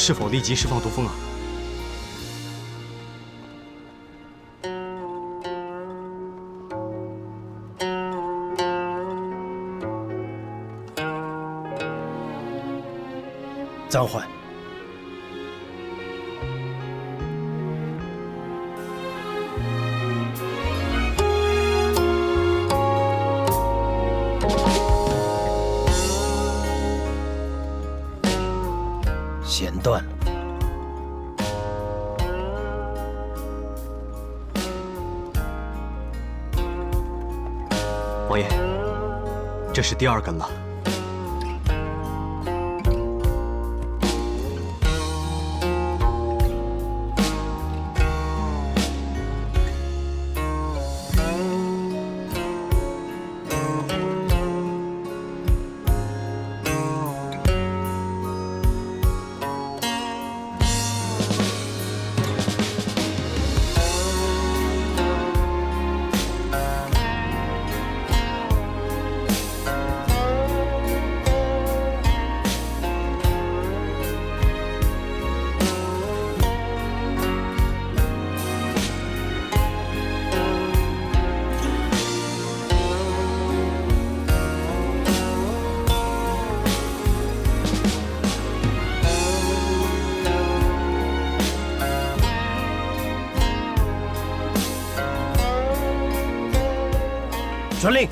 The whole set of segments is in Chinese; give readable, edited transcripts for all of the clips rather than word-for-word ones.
是否立即释放毒蜂啊？暂缓。弦断了。王爷，这是第2根了。传令，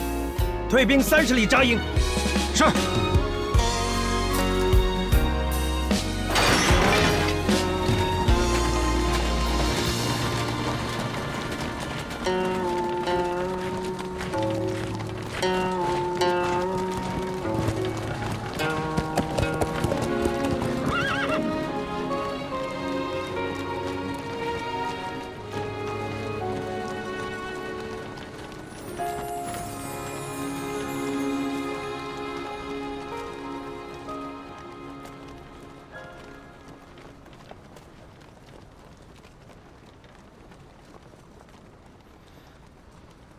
退兵30里扎营。是。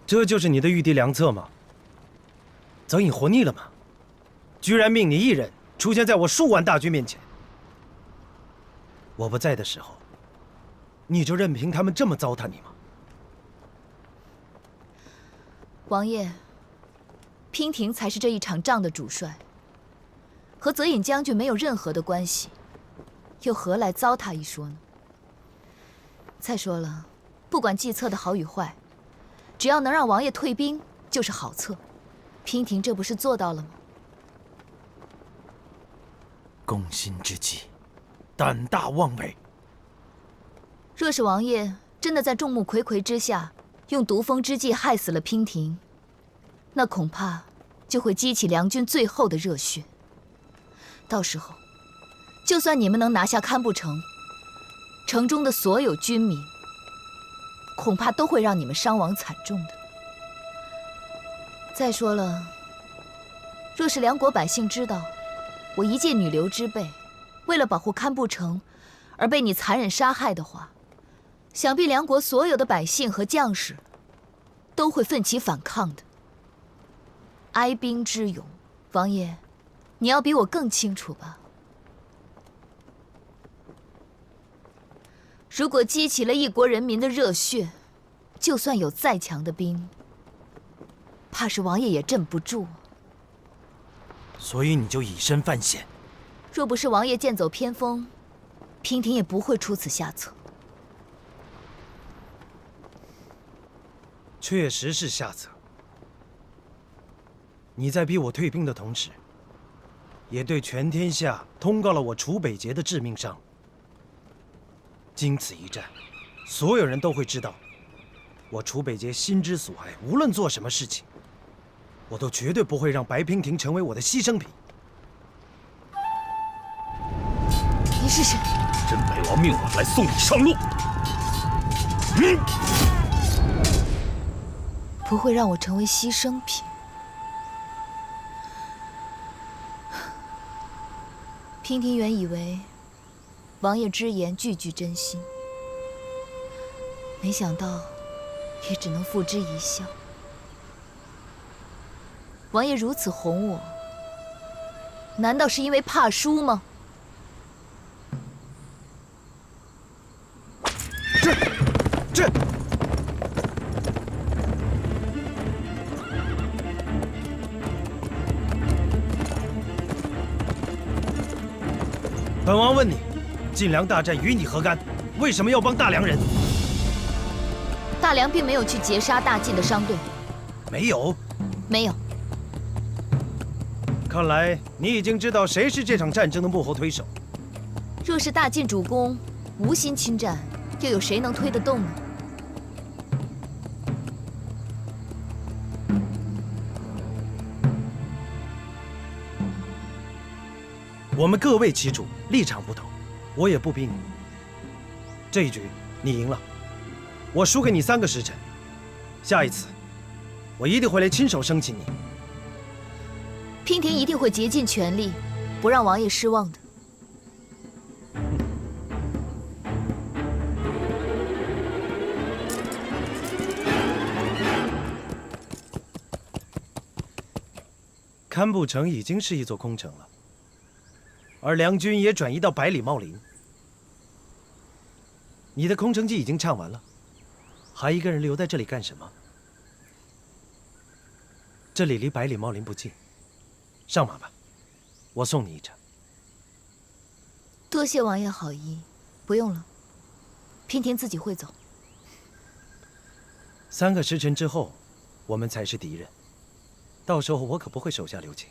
这就是你的御敌良策吗？早已活腻了吗？居然命你一人出现在我数万大军面前。我不在的时候，你就任凭他们这么糟蹋你吗？王爷，娉婷才是这一场仗的主帅，和泽隐将军没有任何的关系，又何来糟蹋一说呢？再说了，不管计策的好与坏，只要能让王爷退兵，就是好策。娉婷这不是做到了吗？攻心之计，胆大妄为。若是王爷真的在众目睽睽之下用毒蜂之计害死了娉婷，那恐怕就会激起梁军最后的热血。到时候，就算你们能拿下堪布城，城中的所有军民，恐怕都会让你们伤亡惨重的。再说了，若是梁国百姓知道我一介女流之辈，为了保护堪布城而被你残忍杀害的话，想必梁国所有的百姓和将士都会奋起反抗的。哀兵之勇，王爷，你要比我更清楚吧？如果激起了一国人民的热血，就算有再强的兵，怕是王爷也镇不住。所以你就以身犯险。若不是王爷剑走偏锋，娉婷也不会出此下策。确实是下策。你在逼我退兵的同时，也对全天下通告了我楚北节的致命伤。经此一战，所有人都会知道，我楚北节心之所爱，无论做什么事情，我都绝对不会让白娉婷成为我的牺牲品。你是谁？真北王命我来送你上路。不会让我成为牺牲品。娉婷原以为王爷之言句句真心，没想到也只能付之一笑。王爷如此哄我，难道是因为怕输吗？本王问你，晋梁大战与你何干？为什么要帮大梁人？大梁并没有去截杀大晋的商队，没有。没有。看来你已经知道谁是这场战争的幕后推手。若是大晋主公无心侵占，又有谁能推得动呢？我们各为其主，立场不同，我也不逼你。这一局你赢了，我输给你3个时辰。下一次，我一定会来亲手生擒你。娉婷一定会竭尽全力，不让王爷失望的。堪布城已经是一座空城了，而梁军也转移到百里茂林。你的空城计已经唱完了，还一个人留在这里干什么？这里离百里茂林不近，上马吧，我送你一程。多谢王爷好意，不用了，娉婷自己会走。3个时辰之后，我们才是敌人。到时候我可不会手下留情。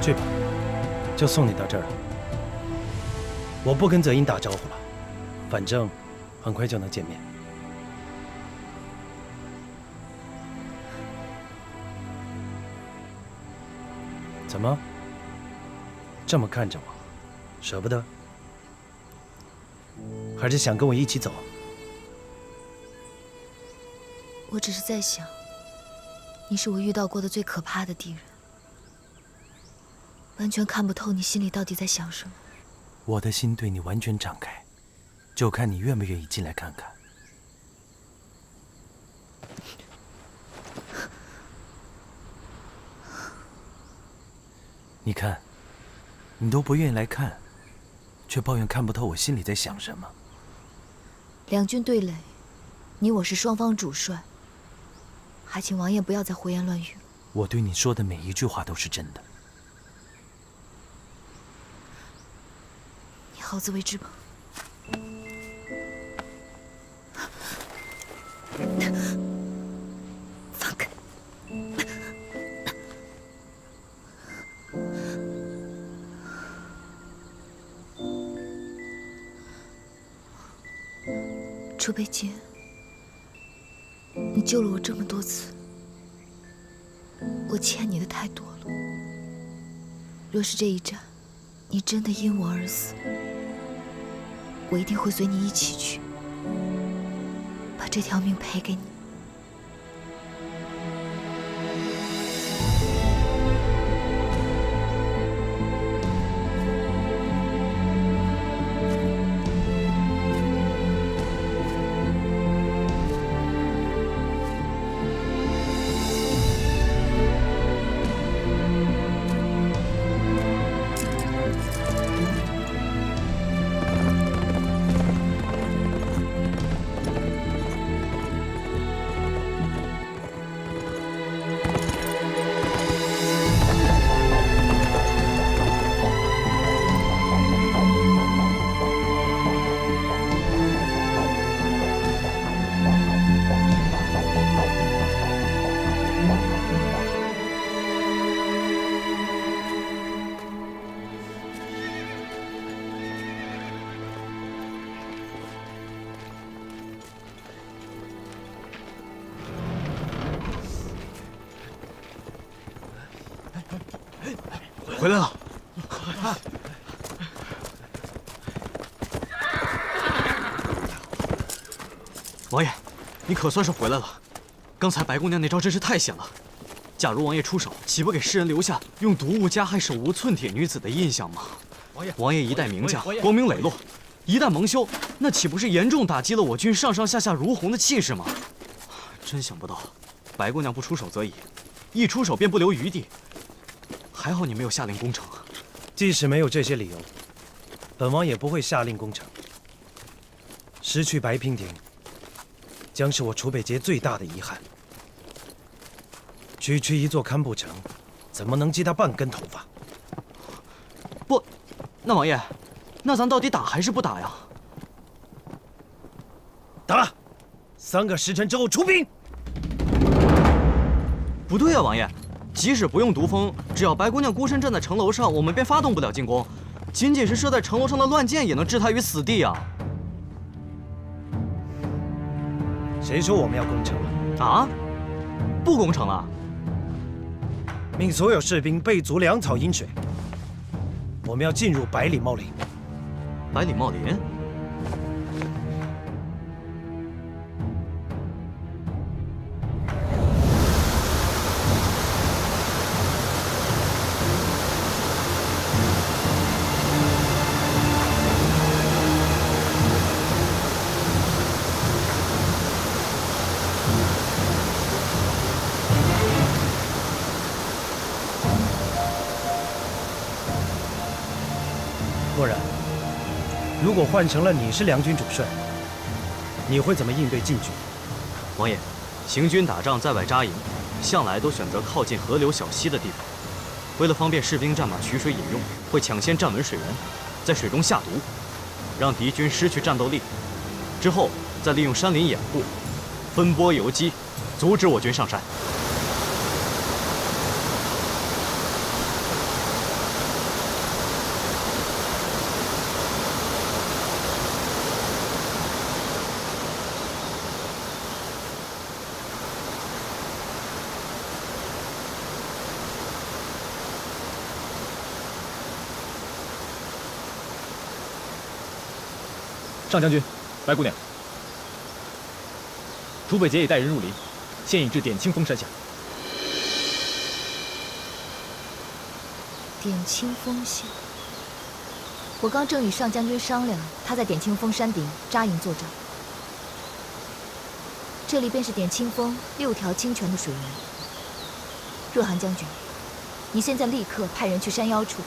去吧，就送你到这儿了。我不跟泽英打招呼了，反正很快就能见面。怎么，这么看着我，舍不得？还是想跟我一起走？我只是在想，你是我遇到过的最可怕的敌人，完全看不透你心里到底在想什么。我的心对你完全敞开，就看你愿不愿意进来看看。你看，你都不愿意来看，却抱怨看不透我心里在想什么。两军对垒，你我是双方主帅，还请王爷不要再胡言乱语。我对你说的每一句话都是真的。你好自为之吧。放开！楚北姐，你救了我这么多次，我欠你的太多了。若是这一战，你真的因我而死，我一定会随你一起去，把这条命赔给你。回来了。王爷，你可算是回来了。刚才白姑娘那招真是太险了。假如王爷出手，岂不给世人留下用毒物加害手无寸铁女子的印象吗？王爷一代名将，光明磊落，一旦蒙羞，那岂不是严重打击了我军上上下下如虹的气势吗？真想不到，白姑娘不出手则已，一出手便不留余地。还好你没有下令攻城。即使没有这些理由，本王也不会下令攻城。失去白娉婷，将是我楚北节最大的遗憾。区区一座堪布城，怎么能记他半根头发？不，那王爷，那咱到底打还是不打呀？打！3个时辰之后出兵。不对啊，王爷，即使不用毒蜂，只要白姑娘孤身站在城楼上，我们便发动不了进攻。仅仅是射在城楼上的乱箭，也能置她于死地啊！谁说我们要攻城了？啊？不攻城了？命所有士兵备足粮草饮水。我们要进入百里茂林。百里茂林？默然，如果换成了你是梁军主帅，你会怎么应对晋军？王爷，行军打仗在外扎营，向来都选择靠近河流小溪的地方。为了方便士兵战马取水饮用，会抢先站稳水源，在水中下毒，让敌军失去战斗力。之后再利用山林掩护，分拨游击，阻止我军上山。上将军，白姑娘，楚北节已带人入林，现已至点清峰山下。点清峰下，我刚正与上将军商量，他在点清峰山顶扎营作战。这里便是点清峰6条清泉的水源。若寒将军，你现在立刻派人去山腰处，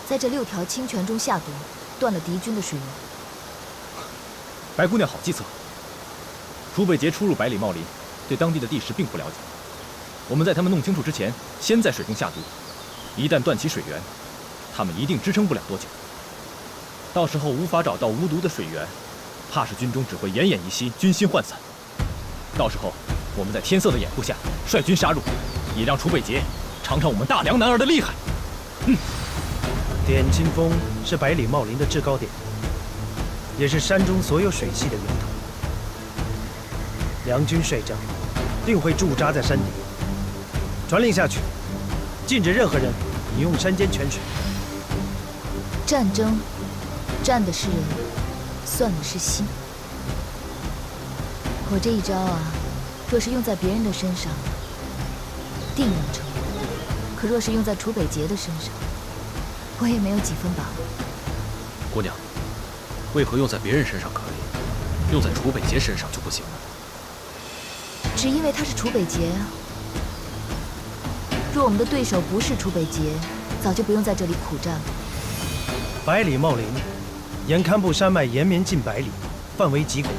在这6条清泉中下毒，断了敌军的水源。白姑娘好计策。楚北节出入百里茂林，对当地的地势并不了解。我们在他们弄清楚之前，先在水中下毒，一旦断其水源，他们一定支撑不了多久。到时候无法找到无毒的水源，怕是军中只会奄奄一息，军心涣散。到时候我们在天色的掩护下率军杀入，也让楚北节尝尝我们大梁男儿的厉害。点清峰是百里茂林的制高点，也是山中所有水系的源头。梁军帅帐定会驻扎在山顶，传令下去，禁止任何人饮用山间泉水。战争，战的是人，算的是心。我这一招啊，若是用在别人的身上，定能成功；可若是用在楚北节的身上，我也没有几分把握。姑娘，为何用在别人身上可以，用在楚北节身上就不行呢？只因为他是楚北节啊。若我们的对手不是楚北节，早就不用在这里苦战了。百里茂林沿堪布山脉延绵近百里，范围极广。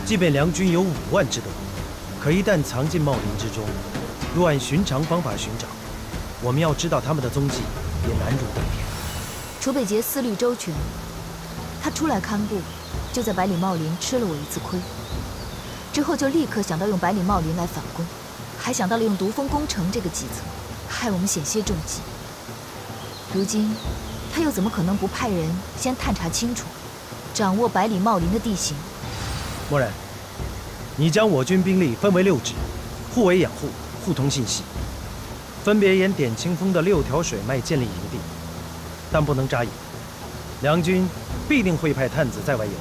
即便梁军有5万之多，可一旦藏进茂林之中，若按寻常方法寻找，我们要知道他们的踪迹也难如登天。楚北节思虑周全，他出来堪布，就在百里茂林吃了我一次亏，之后就立刻想到用百里茂林来反攻，还想到了用毒蜂攻城这个计策，害我们险些中计。如今他又怎么可能不派人先探查清楚，掌握百里茂林的地形？默然，你将我军兵力分为6支，互为养护，互通信息。分别沿点清风的6条水脉建立营地，但不能扎营。梁军必定会派探子在外游弋，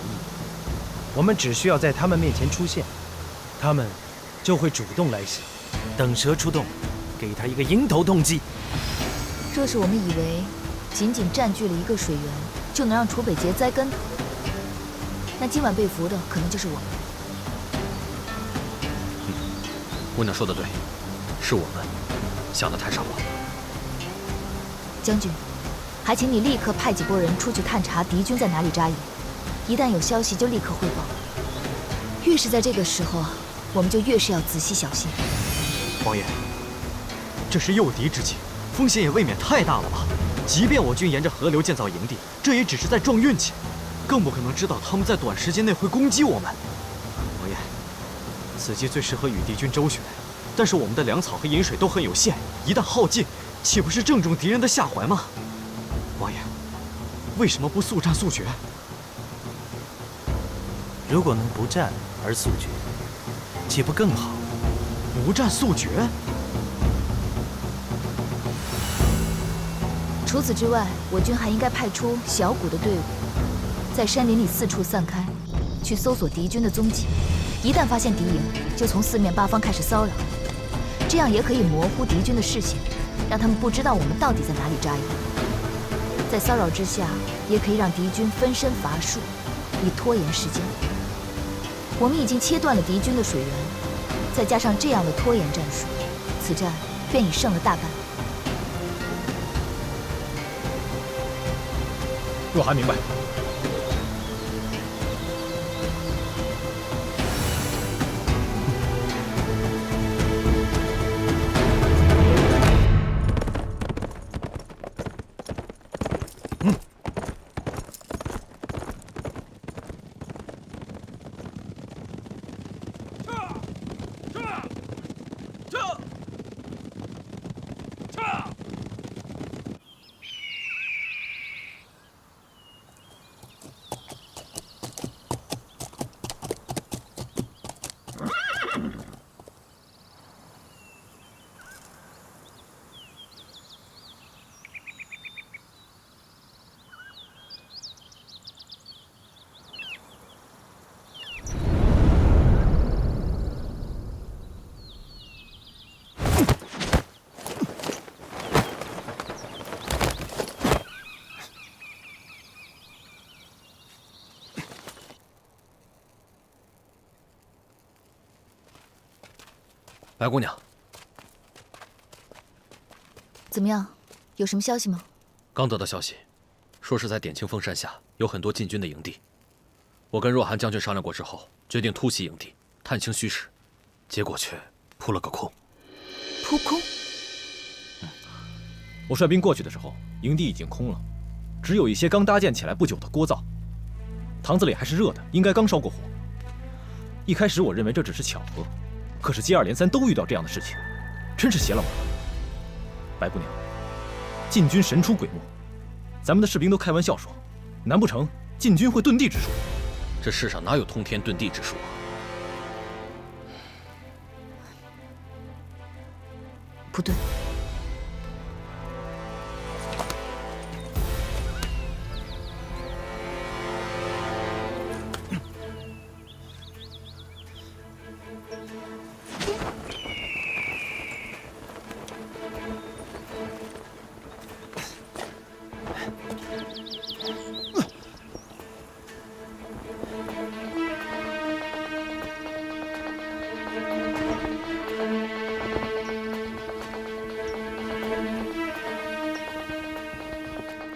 我们只需要在他们面前出现，他们就会主动来袭。等蛇出洞，给他一个迎头痛击。若是我们以为仅仅占据了一个水源就能让楚北节栽跟头，那今晚被俘的可能就是我们。姑娘说的对，是我们想的太少了。将军，还请你立刻派几拨人出去探查敌军在哪里扎营，一旦有消息就立刻汇报。越是在这个时候，我们就越是要仔细小心。王爷，这是诱敌之计，风险也未免太大了吧？即便我军沿着河流建造营地，这也只是在撞运气，更不可能知道他们在短时间内会攻击我们。王爷，此计最适合与敌军周旋，但是我们的粮草和饮水都很有限，一旦耗尽，岂不是正中敌人的下怀吗？王爷，为什么不速战速决？如果能不战而速决，岂不更好？不战速决？除此之外，我军还应该派出小股的队伍，在山林里四处散开，去搜索敌军的踪迹。一旦发现敌营，就从四面八方开始骚扰，这样也可以模糊敌军的视线，让他们不知道我们到底在哪里扎营。在骚扰之下，也可以让敌军分身乏术，以拖延时间。我们已经切断了敌军的水源，再加上这样的拖延战术，此战便已胜了大半。若寒明白。白姑娘，怎么样？有什么消息吗？刚得到消息，说是在点清风山下有很多晋军的营地。我跟若寒将军商量过之后，决定突袭营地，探清虚实，结果却扑了个空。扑空？我率兵过去的时候，营地已经空了，只有一些刚搭建起来不久的锅灶，堂子里还是热的，应该刚烧过火。一开始我认为这只是巧合，可是接二连三都遇到这样的事情，真是邪了我了。白姑娘，晋军神出鬼没，咱们的士兵都开玩笑说，难不成晋军会遁地之术？这世上哪有通天遁地之术啊？不对。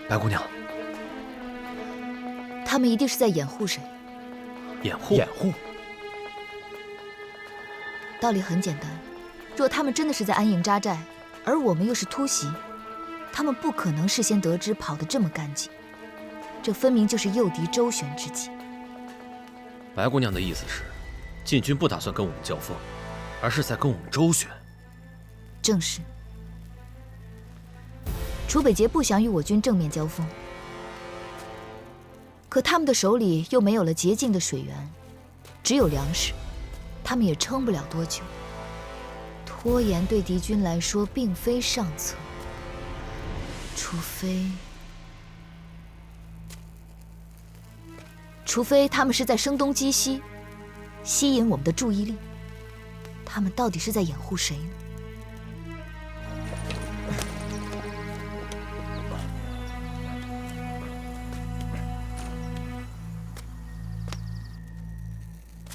白姑娘，他们一定是在掩护谁。掩护？掩护？道理很简单，若他们真的是在安营扎寨，而我们又是突袭，他们不可能事先得知跑得这么干净，这分明就是诱敌周旋之计。白姑娘的意思是，晋军不打算跟我们交锋，而是在跟我们周旋。正是。楚北节不想与我军正面交锋，可他们的手里又没有了洁净的水源，只有粮食，他们也撑不了多久。拖延对敌军来说并非上策，除非他们是在声东击西，吸引我们的注意力。他们到底是在掩护谁呢？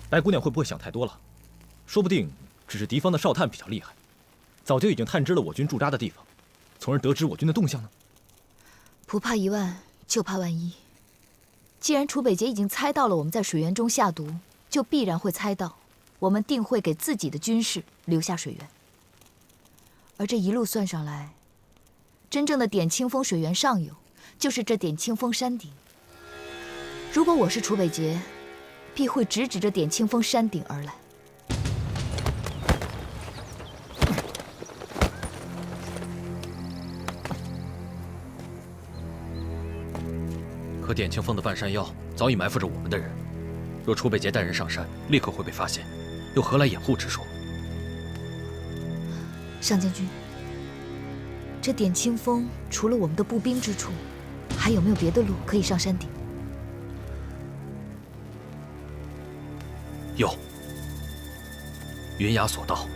白姑娘会不会想太多了？说不定只是敌方的哨探比较厉害，早就已经探知了我军驻扎的地方，从而得知我军的动向呢？不怕一万，就怕万一。既然楚北捷已经猜到了我们在水源中下毒，就必然会猜到我们定会给自己的军士留下水源。而这一路算上来，真正的点清风水源上游就是这点清风山顶。如果我是楚北捷，必会直指着点清风山顶而来。可点清风的半山腰早已埋伏着我们的人，若楚北捷带人上山，立刻会被发现，又何来掩护之说？上将军，这点清风除了我们的步兵之处，还有没有别的路可以上山顶？有，云崖索道。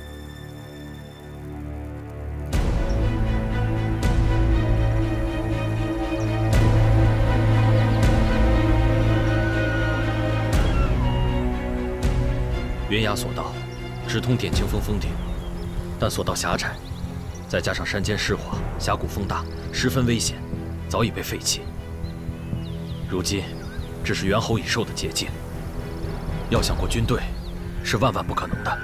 云崖索道直通点清峰峰顶，但索道狭窄，再加上山间湿滑、峡谷风大，十分危险，早已被废弃。如今只是猿猴蚁兽的捷径，要想过军队，是万万不可能的。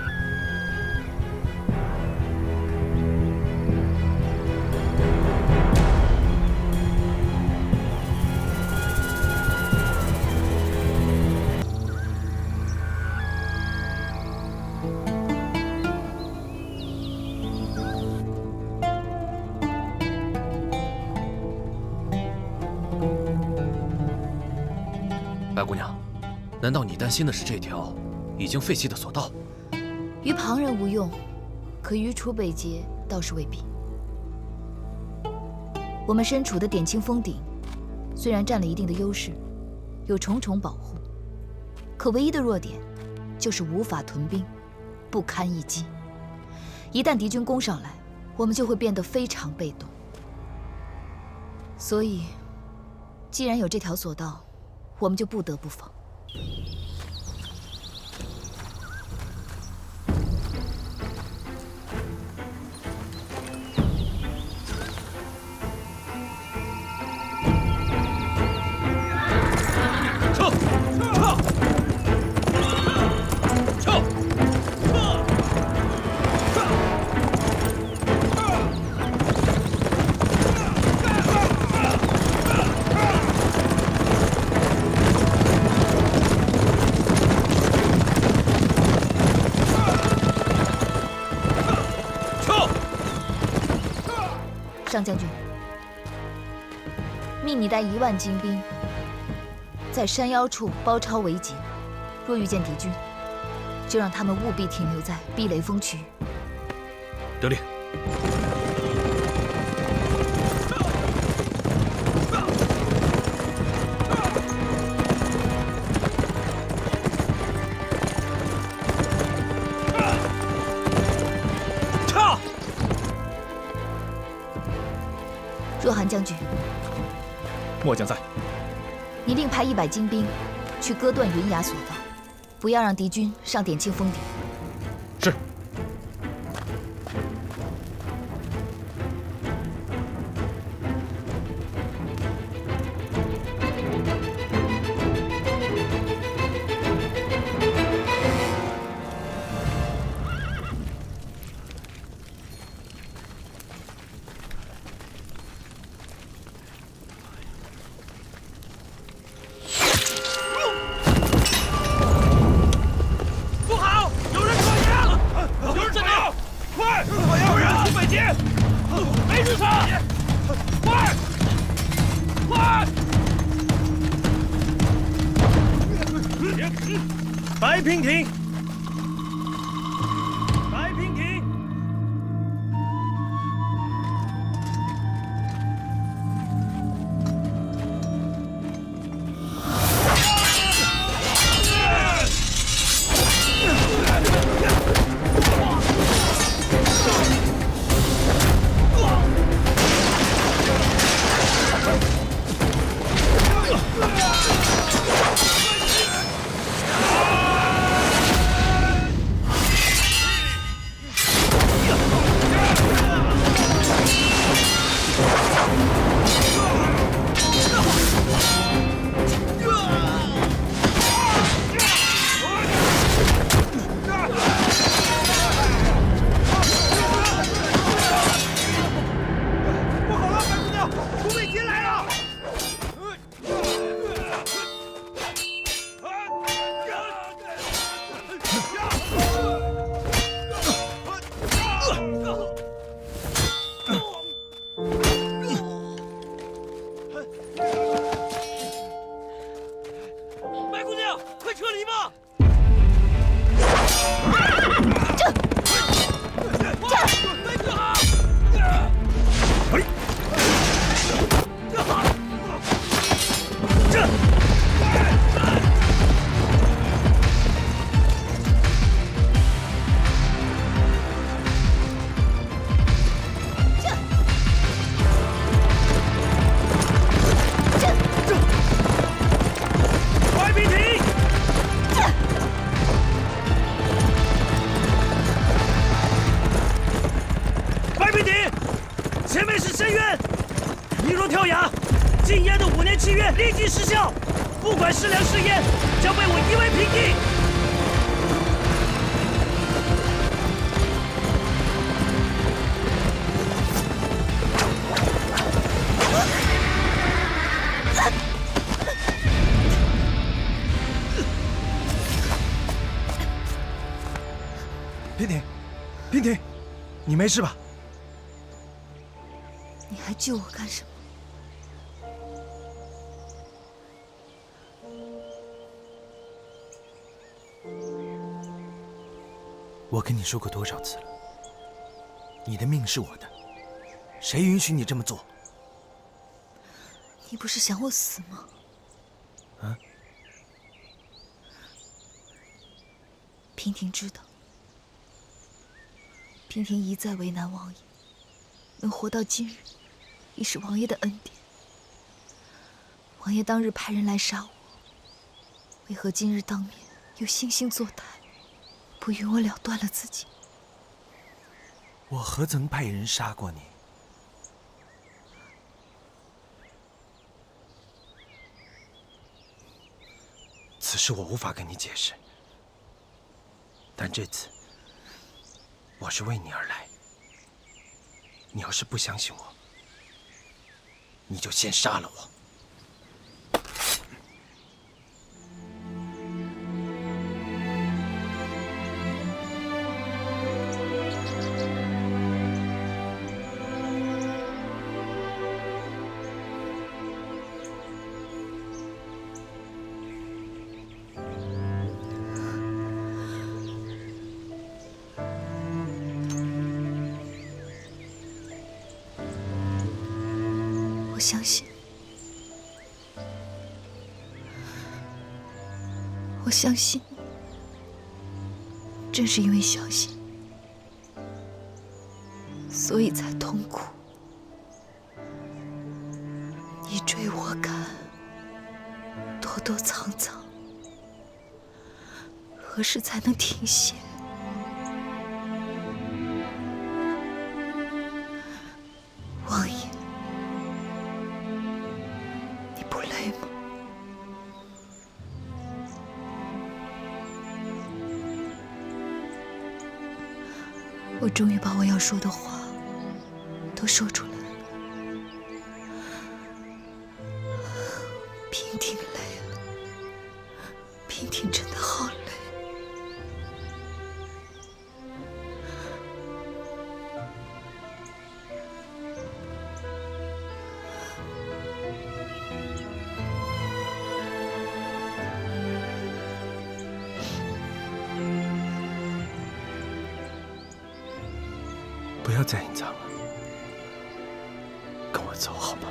白姑娘，难道你担心的是这条已经废弃的索道？于旁人无用，可于楚北捷倒是未必。我们身处的点清峰顶，虽然占了一定的优势，有重重保护，可唯一的弱点就是无法屯兵，不堪一击。一旦敌军攻上来，我们就会变得非常被动。所以，既然有这条索道，我们就不得不防。上将军，命你带1万精兵，在山腰处包抄围截。若遇见敌军，就让他们务必停留在避雷峰区域。得令。若寒将军，末将在。你另派100精兵去割断云崖索道，不要让敌军上点清峰顶。是。白娉婷，白娉婷，深渊。你若跳崖，禁烟的5年契约立即失效，不管是良是烟，将被我夷为平地。娉婷，娉婷，你没事吧？你还救我干什么？我跟你说过多少次了，你的命是我的，谁允许你这么做？你不是想我死吗？啊？娉婷知道，娉婷一再为难王爷，能活到今日，已是王爷的恩典。王爷当日派人来杀我，为何今日当面又惺惺作态，不允我了断了自己？我何曾派人杀过你？此事我无法跟你解释，但这次我是为你而来。你要是不相信我，你就先杀了我。我相信，我相信你，正是因为相信，所以才痛苦。你追我赶，躲躲藏藏，何时才能停歇？王爷，你不累吗？我终于把我要说的话都说出来了。娉婷累了，娉婷真的好累。不要再隐藏了，跟我走好吗？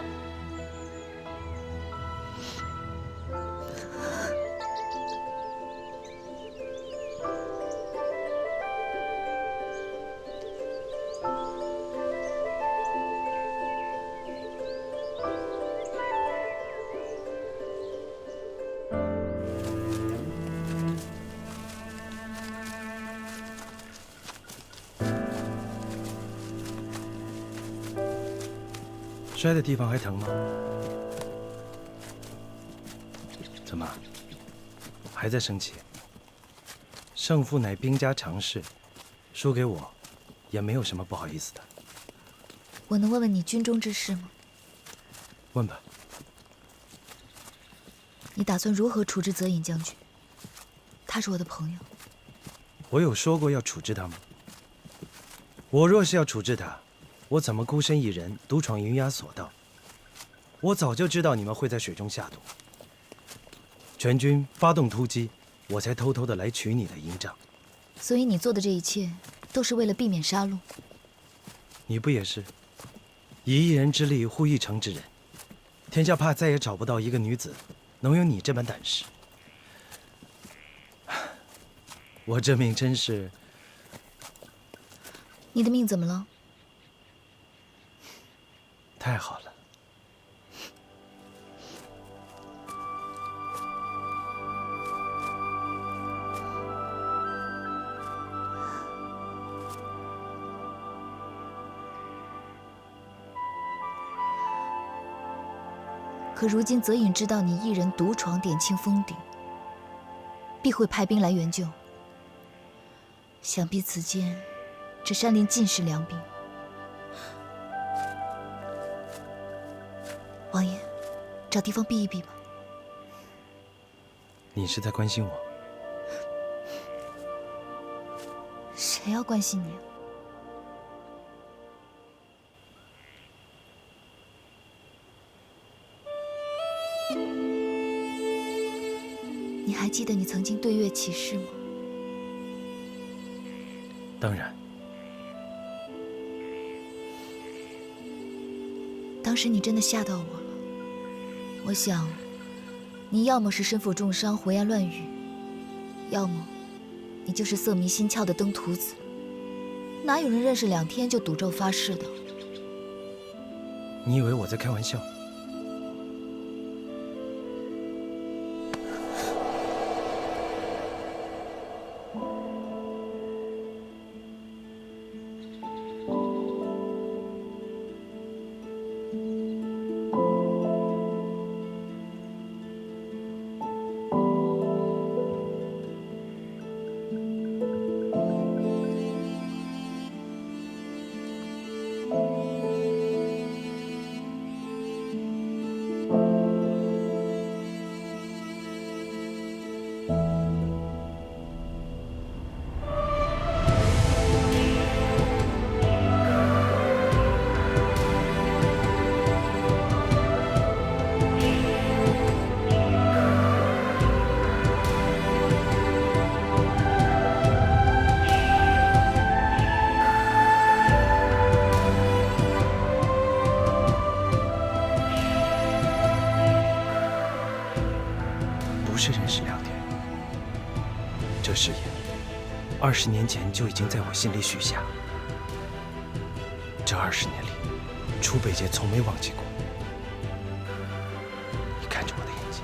摔的地方还疼吗？怎么，还在生气？胜负乃兵家常事，输给我，也没有什么不好意思的。我能问问你军中之事吗？问吧。你打算如何处置泽隐将军？他是我的朋友。我有说过要处置他吗？我若是要处置他，我怎么孤身一人独闯云崖索道？我早就知道你们会在水中下毒，全军发动突击，我才偷偷的来取你的营帐。所以你做的这一切，都是为了避免杀戮。你不也是？以一人之力护一城之人，天下怕再也找不到一个女子能有你这般胆识。我这命真是……你的命怎么了？太好了。可如今泽隐知道你一人独闯点青峰顶，必会派兵来援救。想必此间这山林尽是良兵。王爷，找地方避一避吧。你是在关心我？谁要关心你啊？你还记得你曾经对月起誓吗？当然，当时你真的吓到我了。我想，你要么是身负重伤胡言乱语，要么你就是色迷心窍的登徒子。哪有人认识2天就赌咒发誓的？你以为我在开玩笑？不是认识2天，这誓言20年前就已经在我心里许下。这20年里，楚北杰从没忘记过。你看着我的眼睛，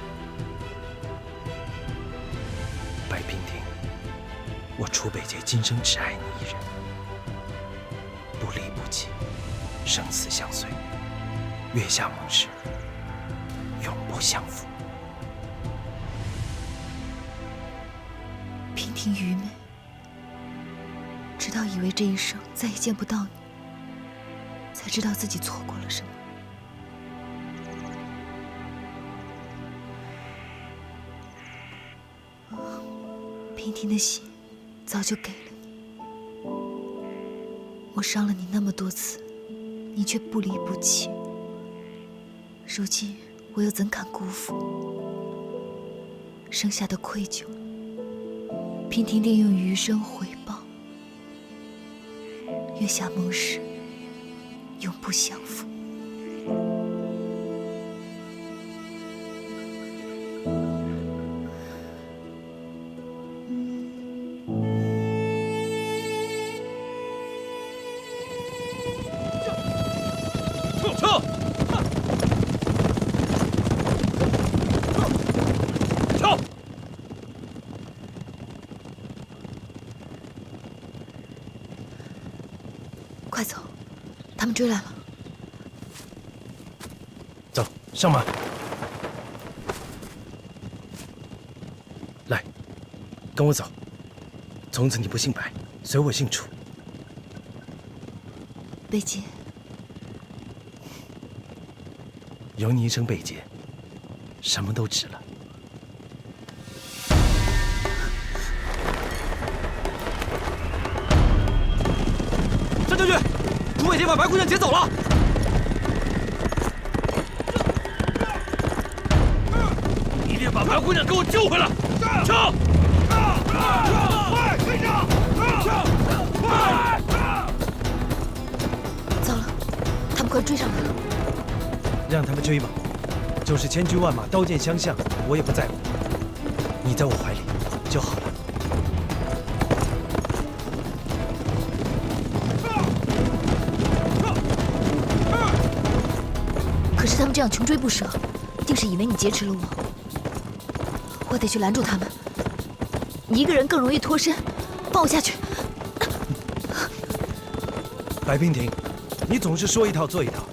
白娉婷，我楚北杰今生只爱你一人，不离不弃，生死相随，月下盟誓，永不相负。娉婷愚昧，直到以为这一生再也见不到你，才知道自己错过了什么。娉婷的心早就给了你，我伤了你那么多次，你却不离不弃。如今我又怎敢辜负？剩下的愧疚，娉婷定用余生回报。月下盟誓，永不相负。撤！撤！快走，他们追来了。走上马。来，跟我走。从此你不姓白，随我姓楚。北杰，有你一声北杰，什么都值了。三将军，楚北杰把白姑娘劫走了。一定把白姑娘给我救回来！撤！快，跟上！快！糟了，他们快追上来了。让他们追吧，就是千军万马、刀剑相向，我也不在乎。你在我怀里就好了。可是他们这样穷追不舍，定是以为你劫持了我。我得去拦住他们。你一个人更容易脱身，放我下去。白娉婷，你总是说一套做一套，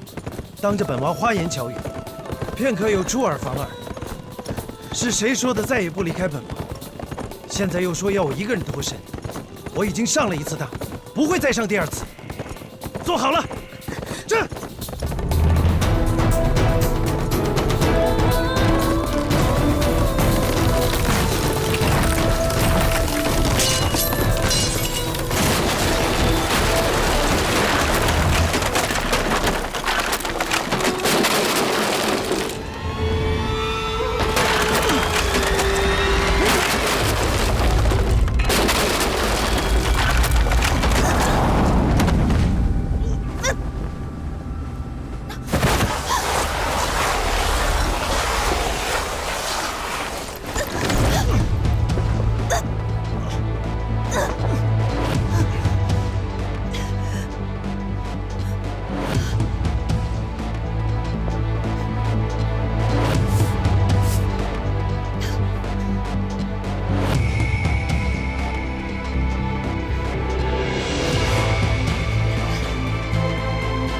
当着本王花言巧语。片刻有出尔反尔，是谁说的再也不离开本王？现在又说要我一个人脱身，我已经上了一次当，不会再上第二次。坐好了，站！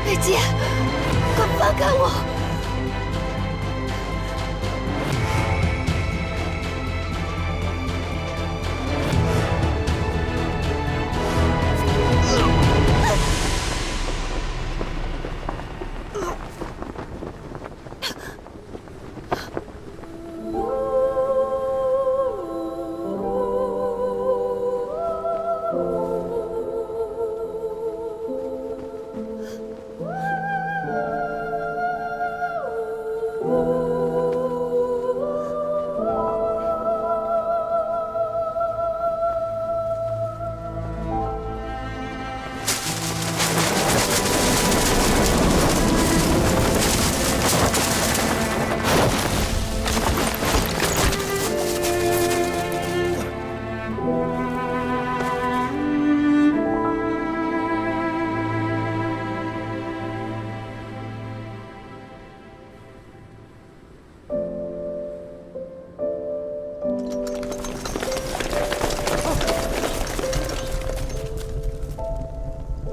贝姐，快放开我！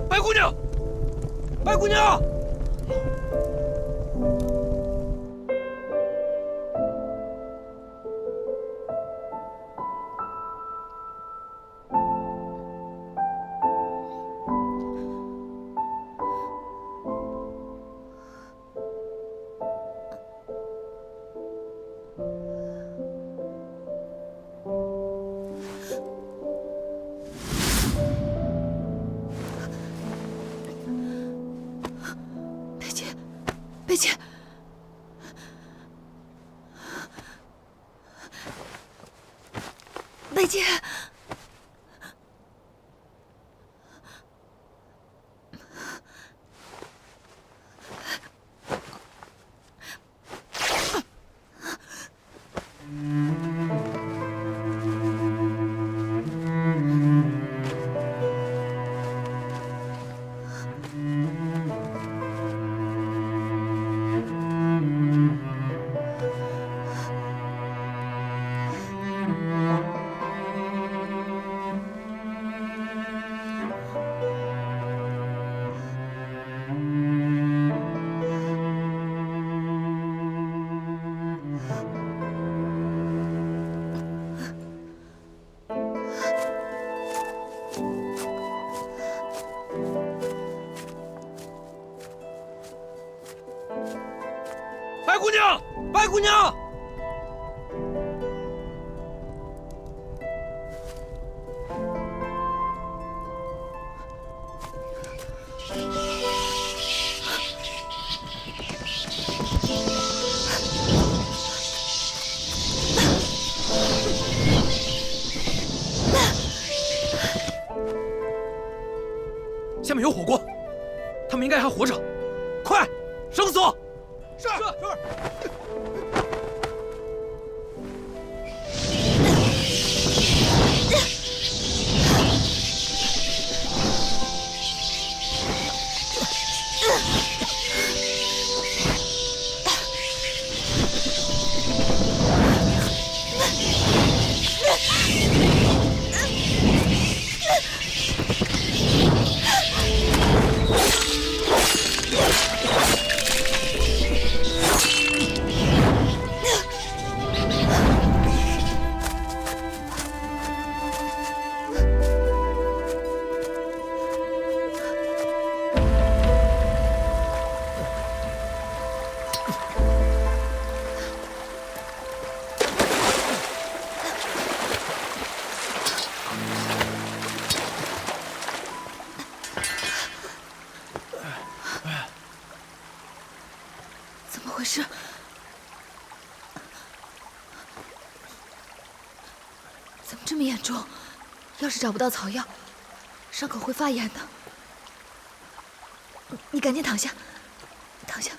白姑娘，白姑娘！贝姐，贝姐，白姑娘，白姑娘！下面有火光，他们应该还活着，快，绳索！是。回事？怎么这么严重？要是找不到草药，伤口会发炎的。你赶紧躺下，躺下。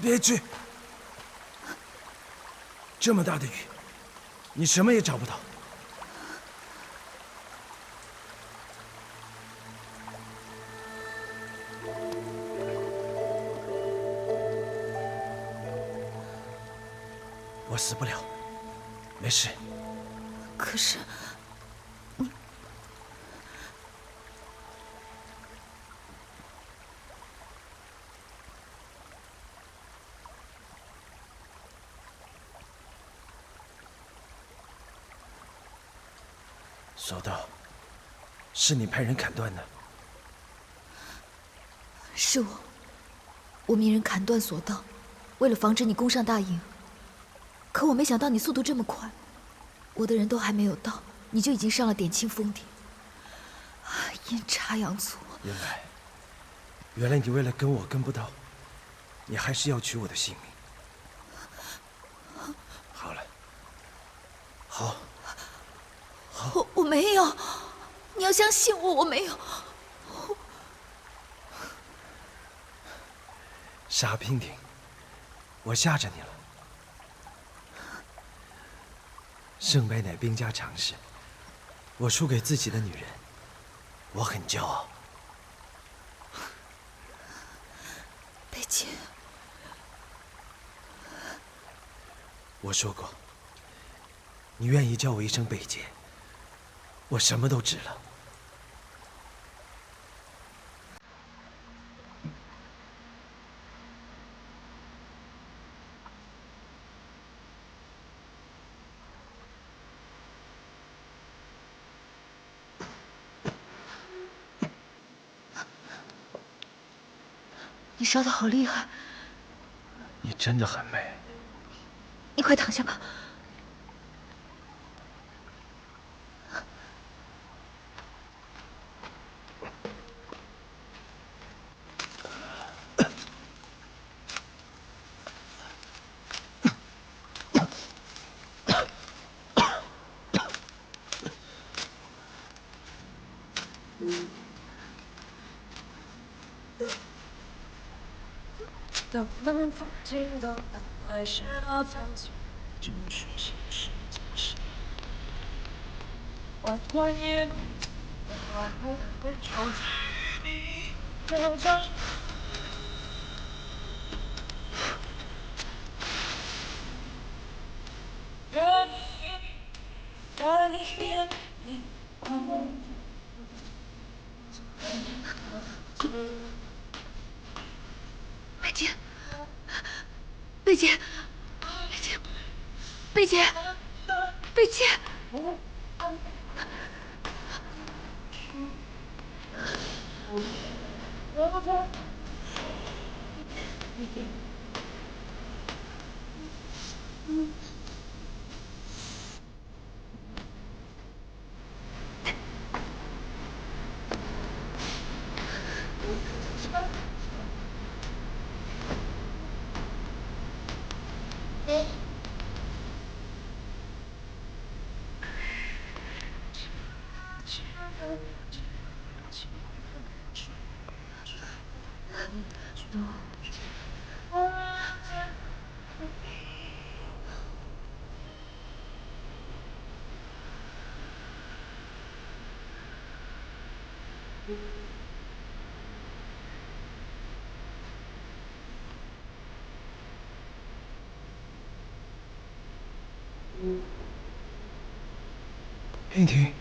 别去！这么大的雨，你什么也找不到。我死不了，没事。可是，索道，是你派人砍断的？是我，我命人砍断索道，为了防止你攻上大营。可我没想到你速度这么快，我的人都还没有到，你就已经上了点清峰顶。阴差阳错。原来你为了跟我跟不到，你还是要取我的性命。好了，好。我没有，你要相信我，我没有。沙娉婷，我吓着你了。胜败乃兵家常事，我输给自己的女人，我很骄傲。北姐，我说过，你愿意叫我一声北姐，我什么都值了。你烧得好厉害，你真的很美。你快躺下吧。贝姐，贝姐，贝姐，贝姐，娉婷，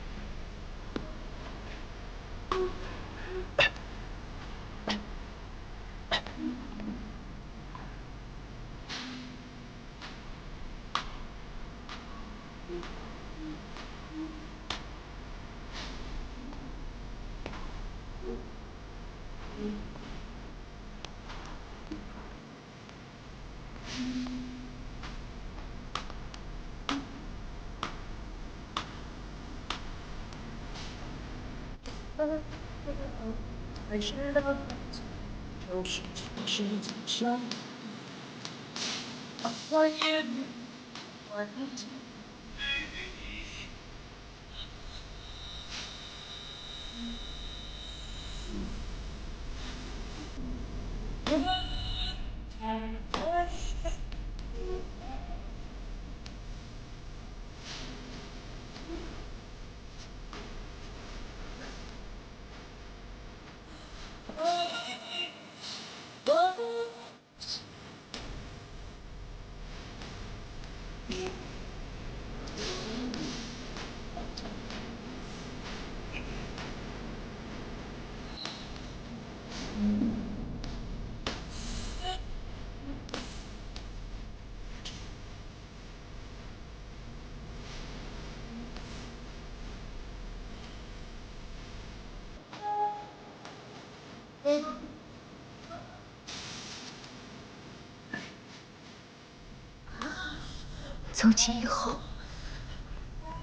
从今以后，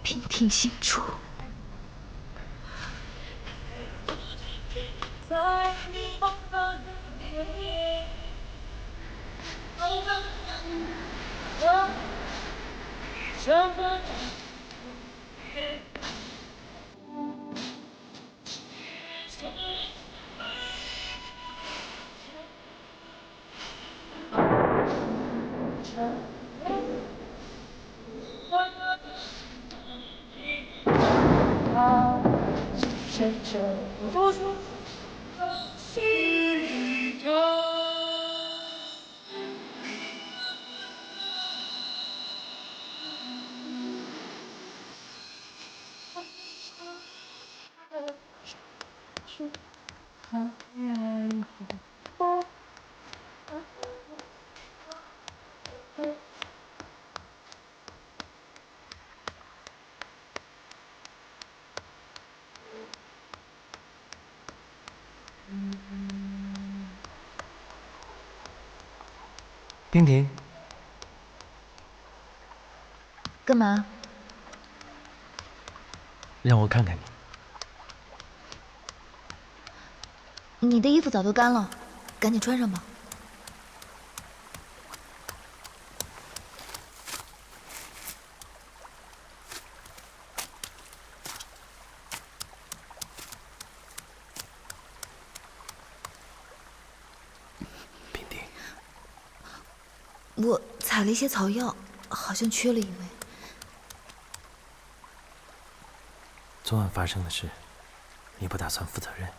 平定新主。娉婷，干嘛？让我看看你。你的衣服早都干了，赶紧穿上吧。娉婷，我采了一些草药，好像缺了一味。昨晚发生的事，你不打算负责任？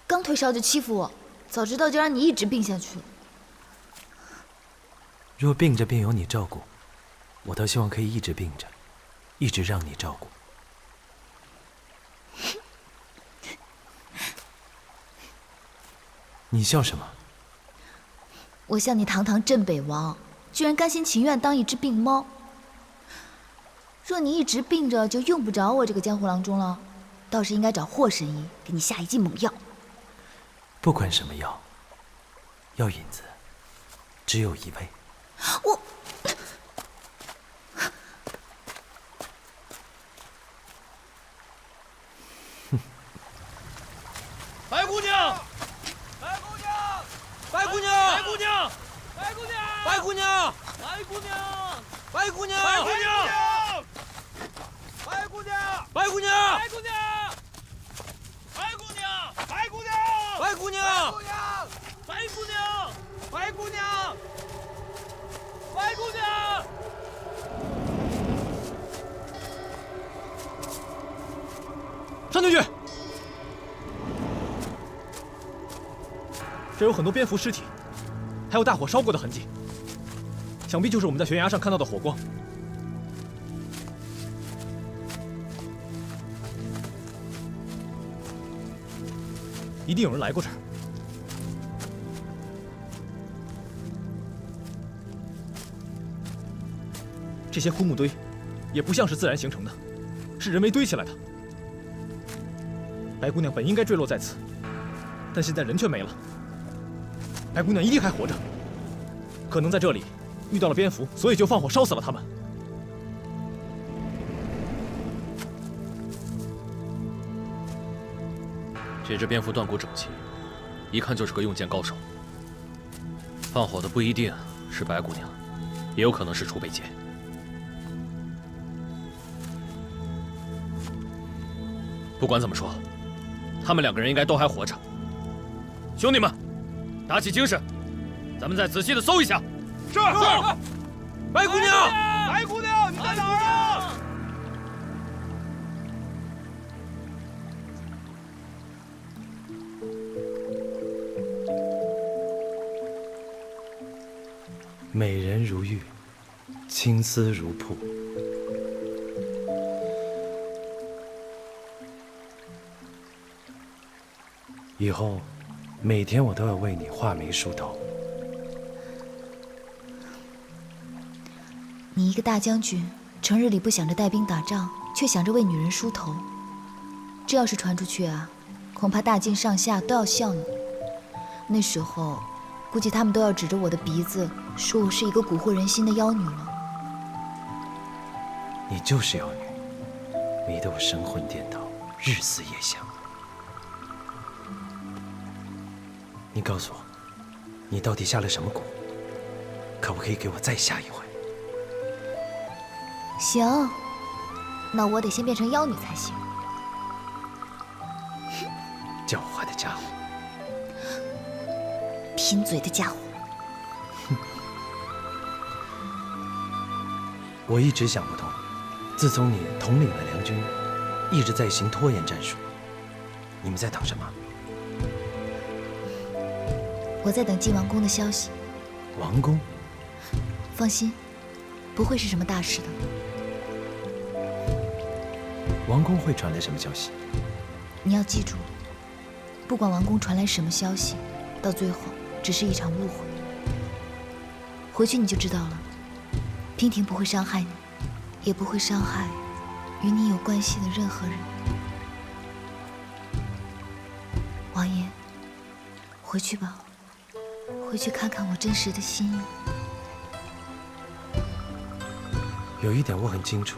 刚退烧就欺负我，早知道就让你一直病下去了。若病着便由你照顾，我倒希望可以一直病着，一直让你照顾。你笑什么？我向你堂堂镇北王，居然甘心情愿当一只病猫。若你一直病着，就用不着我这个江湖郎中了，倒是应该找霍神医给你下一剂猛药。不管什么药，药引子只有一味。我。白姑娘，白姑娘，白姑娘，白姑娘，白姑娘，白姑娘，白姑娘，白姑娘，白姑娘，白姑娘，白姑娘，白姑娘，白姑娘，白姑娘，白姑娘，白姑娘，白姑娘，白姑娘，白姑娘。上进去！这有很多蝙蝠尸体，还有大火烧过的痕迹，想必就是我们在悬崖上看到的火光。一定有人来过这儿。这些枯木堆也不像是自然形成的，是人为堆起来的。白姑娘本应该坠落在此，但现在人却没了。白姑娘一定还活着，可能在这里遇到了蝙蝠，所以就放火烧死了他们。这只蝙蝠断骨整齐，一看就是个用剑高手。放火的不一定是白姑娘，也有可能是楚北杰。不管怎么说，他们两个人应该都还活着。兄弟们，打起精神，咱们再仔细的搜一下。是。白姑娘，白姑娘，你在哪儿啊？美人如玉，青丝如瀑。以后，每天我都要为你画眉梳头。你一个大将军，成日里不想着带兵打仗，却想着为女人梳头，这要是传出去啊，恐怕大晋上下都要笑你。那时候，估计他们都要指着我的鼻子，说我是一个蛊惑人心的妖女了。你就是妖女，迷得我神魂颠倒，日思夜想。你告诉我，你到底下了什么蛊？可不可以给我再下一回？行，那我得先变成妖女才行。狡猾的家伙，贫嘴的家伙。我一直想不通，自从你统领了梁军，一直在行拖延战术，你们在等什么？我在等晋王公的消息。王公？放心，不会是什么大事的。王公会传来什么消息？你要记住，不管王公传来什么消息，到最后只是一场误会。回去你就知道了。娉婷不会伤害你，也不会伤害与你有关系的任何人。王爷，回去吧，回去看看我真实的心意。有一点我很清楚，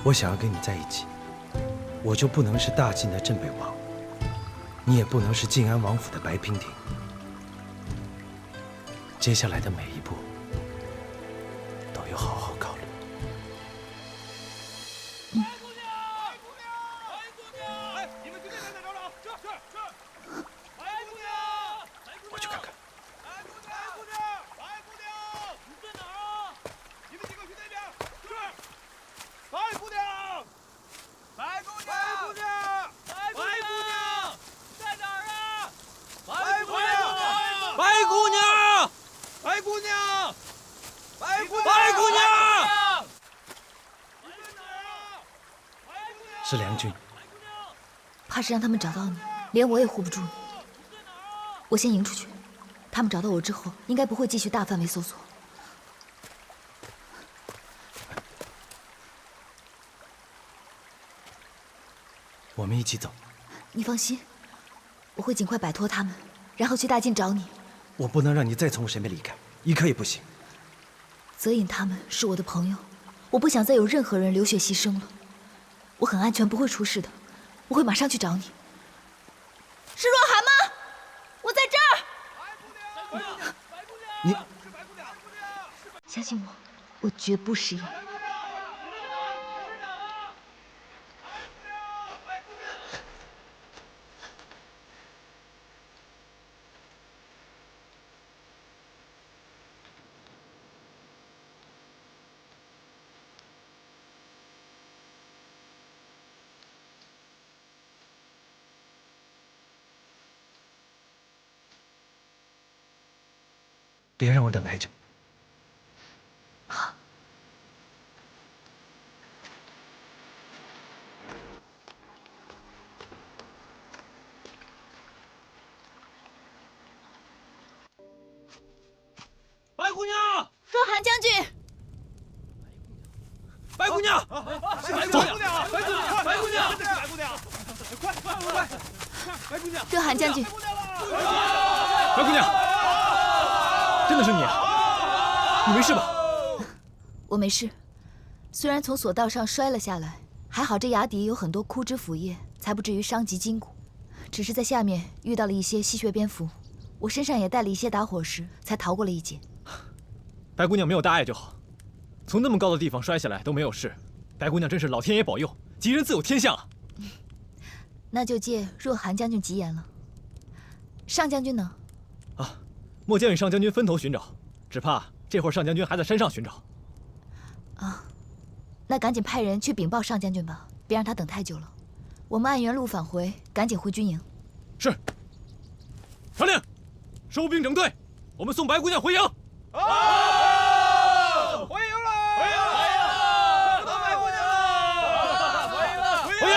我想要跟你在一起，我就不能是大晋的镇北王，你也不能是晋安王府的白娉婷。接下来的每一步，都要好好考虑。白姑娘，白姑娘，哎，你们今天在哪找找？是。白姑娘，我去看看。白姑娘，你在哪儿啊？你们几个去那边。是。白姑娘，白姑娘，在哪儿啊？白姑娘，白姑娘，白姑娘，是梁军。怕是让他们找到你，连我也护不住你。我先迎出去，他们找到我之后，应该不会继续大范围搜索。我们一起走。你放心，我会尽快摆脱他们，然后去大晋找你。我不能让你再从我身边离开，一刻也不行。泽隐他们是我的朋友，我不想再有任何人流血牺牲了。我很安全，不会出事的。我会马上去找你。是若寒吗？我在这儿。你相信我，我绝不食言。别让我等太久。好。白姑娘，若寒将军，白姑娘，是白姑娘，白姑娘，快！白姑娘，若寒将军，白姑娘，真的是你啊！你没事吧？我没事，虽然从索道上摔了下来，还好这崖底有很多枯枝腐叶，才不至于伤及筋骨。只是在下面遇到了一些吸血蝙蝠，我身上也带了一些打火石，才逃过了一劫。白姑娘没有大碍就好，从那么高的地方摔下来都没有事，白姑娘真是老天爷保佑，吉人自有天相啊！那就借若寒将军吉言了。上将军呢？啊，末将与上将军分头寻找，只怕这会儿上将军还在山上寻找。啊，那赶紧派人去禀报上将军吧，别让他等太久了。我们按原路返回，赶紧回军营。是。传令，收兵整队，我们送白姑娘回营。回营了！回营了！送白姑娘了！回营了！回营！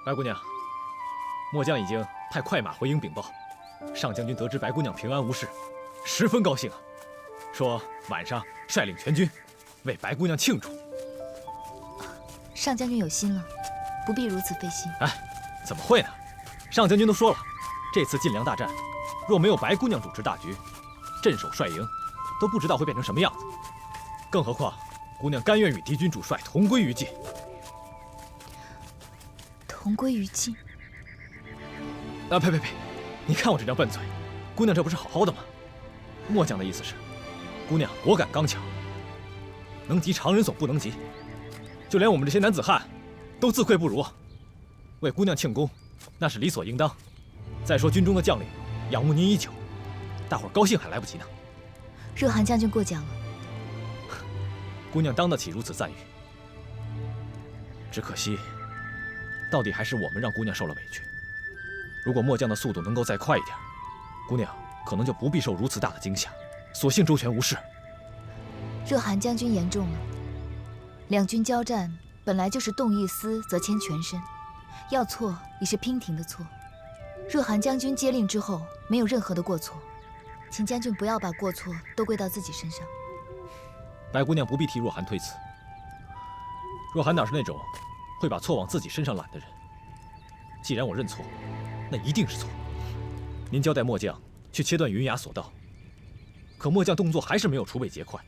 白姑娘，末将已经派快马回营禀报，上将军得知白姑娘平安无事，十分高兴啊，说晚上率领全军为白姑娘庆祝。上将军有心了，不必如此费心。哎，怎么会呢？上将军都说了，这次晋梁大战，若没有白姑娘主持大局，镇守帅营，都不知道会变成什么样子。更何况，姑娘甘愿与敌军主帅同归于尽。同归于尽？啊，呸！你看我这张笨嘴，姑娘这不是好好的吗？末将的意思是，姑娘果敢刚强，能及常人所不能及，就连我们这些男子汉，都自愧不如。为姑娘庆功，那是理所应当。再说军中的将领仰慕您已久，大伙儿高兴还来不及呢。热寒将军过奖了，姑娘当得起如此赞誉。只可惜，到底还是我们让姑娘受了委屈。如果末将的速度能够再快一点，姑娘可能就不必受如此大的惊吓，所幸周全无事。热寒将军言重了，两军交战本来就是动一丝则牵全身，要错也是娉婷的错。热寒将军接令之后没有任何的过错，请将军不要把过错都归到自己身上。白姑娘不必替若寒推辞，若寒哪是那种会把错往自己身上揽的人。既然我认错，那一定是错。您交代末将去切断云崖索道，可末将动作还是没有储备结快。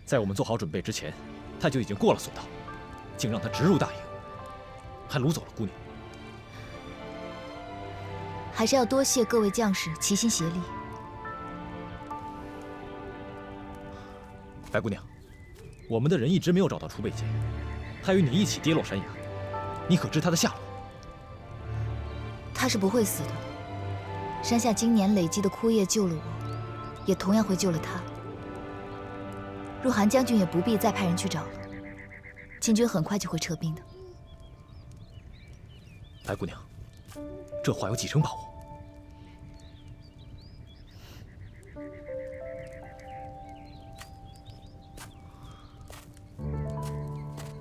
在我们做好准备之前，他就已经过了索道，竟让他直入大营，还掳走了姑娘。还是要多谢各位将士齐心协力。白姑娘，我们的人一直没有找到储备节，他与你一起跌落山崖，你可知他的下落？他是不会死的。山下今年累积的枯叶救了我，也同样会救了他。若寒将军也不必再派人去找了，秦军很快就会撤兵的。白姑娘，这话有几成把握？